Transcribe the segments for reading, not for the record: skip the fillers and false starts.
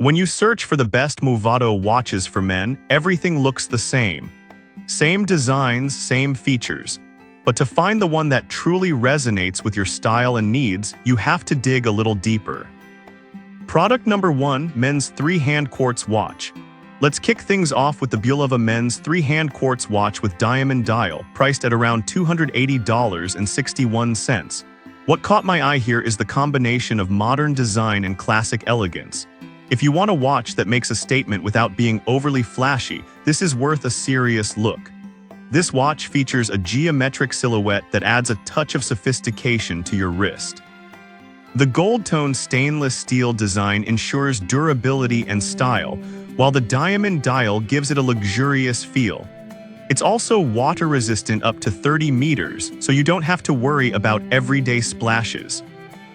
When you search for the best Movado watches for men, everything looks the same. Same designs, same features. But to find the one that truly resonates with your style and needs, you have to dig a little deeper. Product number 1, Men's 3-Hand Quartz Watch. Let's kick things off with the Bulova Men's 3-Hand Quartz Watch with diamond dial, priced at around $280.61. What caught my eye here is the combination of modern design and classic elegance. If you want a watch that makes a statement without being overly flashy, this is worth a serious look. This watch features a geometric silhouette that adds a touch of sophistication to your wrist. The gold-toned stainless steel design ensures durability and style, while the diamond dial gives it a luxurious feel. It's also water-resistant up to 30 meters, so you don't have to worry about everyday splashes.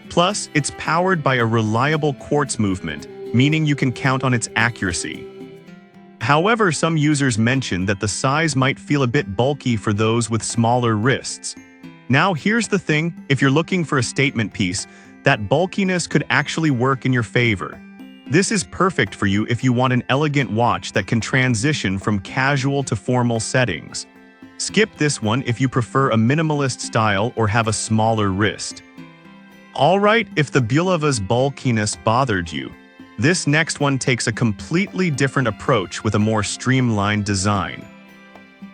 Plus, it's powered by a reliable quartz movement, meaning you can count on its accuracy. However, some users mention that the size might feel a bit bulky for those with smaller wrists. Now, here's the thing: if you're looking for a statement piece, that bulkiness could actually work in your favor. This is perfect for you if you want an elegant watch that can transition from casual to formal settings. Skip this one if you prefer a minimalist style or have a smaller wrist. Alright, if the Bulova's bulkiness bothered you, this next one takes a completely different approach with a more streamlined design.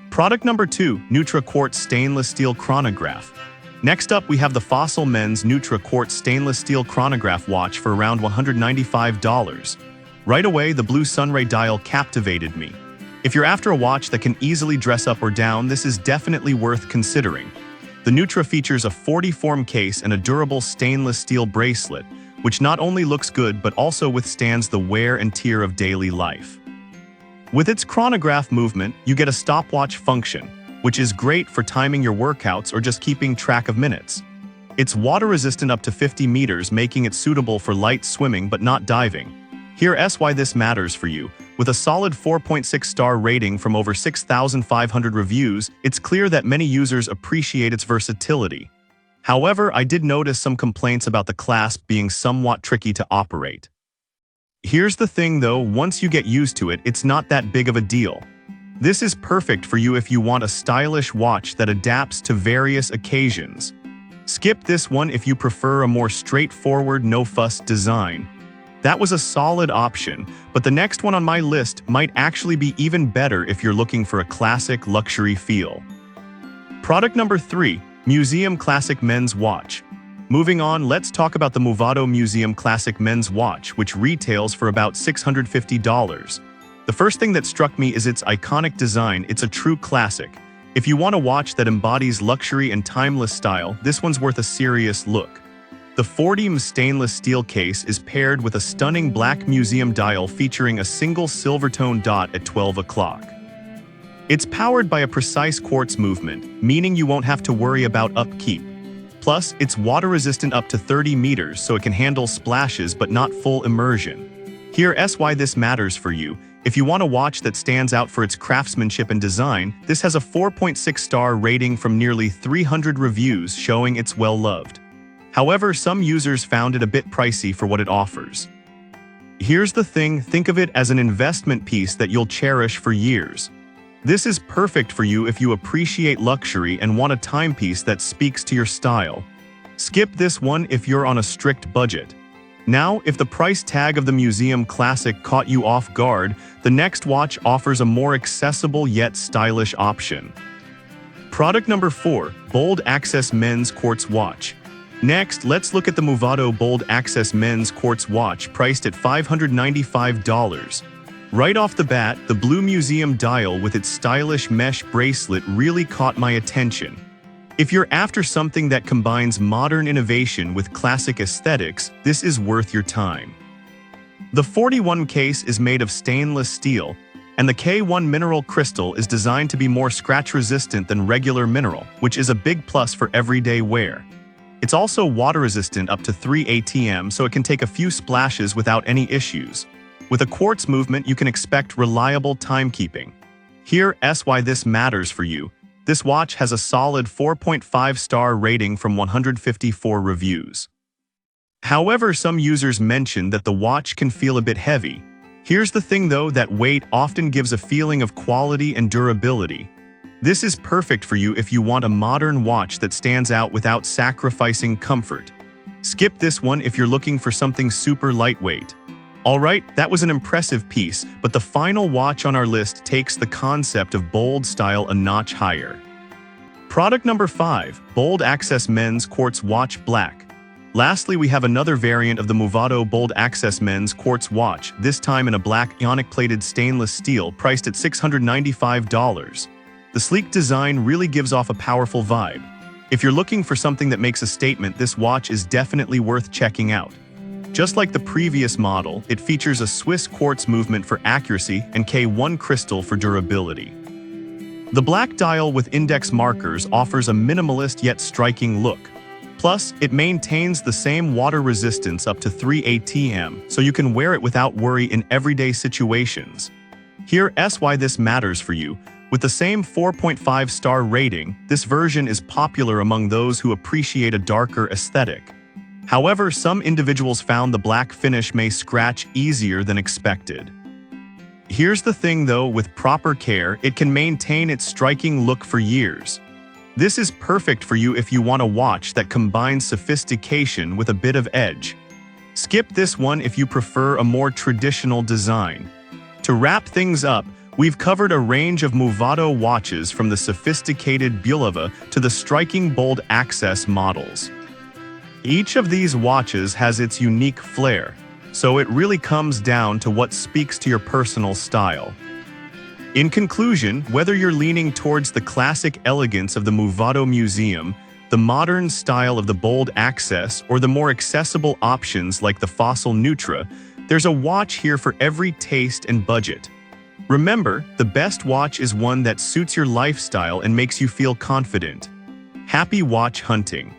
Product number 2, Nutra Quartz Stainless Steel Chronograph. Next up, we have the Fossil Men's Nutra Quartz Stainless Steel Chronograph watch for around $195. Right away, the blue sunray dial captivated me. If you're after a watch that can easily dress up or down, this is definitely worth considering. The Nutra features a 40-form case and a durable stainless steel bracelet, which not only looks good but also withstands the wear and tear of daily life. With its chronograph movement, you get a stopwatch function, which is great for timing your workouts or just keeping track of minutes. It's water-resistant up to 50 meters, making it suitable for light swimming but not diving. Here's why this matters for you. With a solid 4.6-star rating from over 6,500 reviews, it's clear that many users appreciate its versatility. However, I did notice some complaints about the clasp being somewhat tricky to operate. Here's the thing though, once you get used to it, it's not that big of a deal. This is perfect for you if you want a stylish watch that adapts to various occasions. Skip this one if you prefer a more straightforward, no-fuss design. That was a solid option, but the next one on my list might actually be even better if you're looking for a classic luxury feel. Product number 3, Museum Classic Men's Watch. Moving on, let's talk about the Movado Museum Classic Men's Watch, which retails for about $650. The first thing that struck me is its iconic design. It's a true classic. If you want a watch that embodies luxury and timeless style, this one's worth a serious look. The 40mm stainless steel case is paired with a stunning black museum dial featuring a single silver tone dot at 12 o'clock. It's powered by a precise quartz movement, meaning you won't have to worry about upkeep. Plus, it's water-resistant up to 30 meters, so it can handle splashes but not full immersion. Here's why this matters for you. If you want a watch that stands out for its craftsmanship and design, this has a 4.6-star rating from nearly 300 reviews, showing it's well-loved. However, some users found it a bit pricey for what it offers. Here's the thing: think of it as an investment piece that you'll cherish for years. This is perfect for you if you appreciate luxury and want a timepiece that speaks to your style. Skip this one if you're on a strict budget. Now, if the price tag of the Museum Classic caught you off guard, the next watch offers a more accessible yet stylish option. Product number 4, Bold Access Men's Quartz Watch. Next, let's look at the Movado Bold Access Men's Quartz Watch, priced at $595. Right off the bat, the blue museum dial with its stylish mesh bracelet really caught my attention. If you're after something that combines modern innovation with classic aesthetics, this is worth your time. The 41 case is made of stainless steel, and the K1 mineral crystal is designed to be more scratch-resistant than regular mineral, which is a big plus for everyday wear. It's also water-resistant up to 3 ATM, so it can take a few splashes without any issues. With a quartz movement, you can expect reliable timekeeping. Here's why this matters for you. This watch has a solid 4.5-star rating from 154 reviews. However, some users mention that the watch can feel a bit heavy. Here's the thing though, that weight often gives a feeling of quality and durability. This is perfect for you if you want a modern watch that stands out without sacrificing comfort. Skip this one if you're looking for something super lightweight. Alright, that was an impressive piece, but the final watch on our list takes the concept of bold style a notch higher. Product number 5, Bold Access Men's Quartz Watch Black. Lastly, we have another variant of the Movado Bold Access Men's Quartz Watch, this time in a black ionic-plated stainless steel priced at $695. The sleek design really gives off a powerful vibe. If you're looking for something that makes a statement, this watch is definitely worth checking out. Just like the previous model, it features a Swiss quartz movement for accuracy and K1 crystal for durability. The black dial with index markers offers a minimalist yet striking look. Plus, it maintains the same water resistance up to 3 ATM, so you can wear it without worry in everyday situations. Here's why this matters for you. With the same 4.5-star rating, this version is popular among those who appreciate a darker aesthetic. However, some individuals found the black finish may scratch easier than expected. Here's the thing though, with proper care, it can maintain its striking look for years. This is perfect for you if you want a watch that combines sophistication with a bit of edge. Skip this one if you prefer a more traditional design. To wrap things up, we've covered a range of Movado watches from the sophisticated Bulova to the striking bold access models. Each of these watches has its unique flair, so it really comes down to what speaks to your personal style. In conclusion, whether you're leaning towards the classic elegance of the Movado Museum, the modern style of the bold access, or the more accessible options like the Fossil Neutra, there's a watch here for every taste and budget. Remember, the best watch is one that suits your lifestyle and makes you feel confident. Happy watch hunting!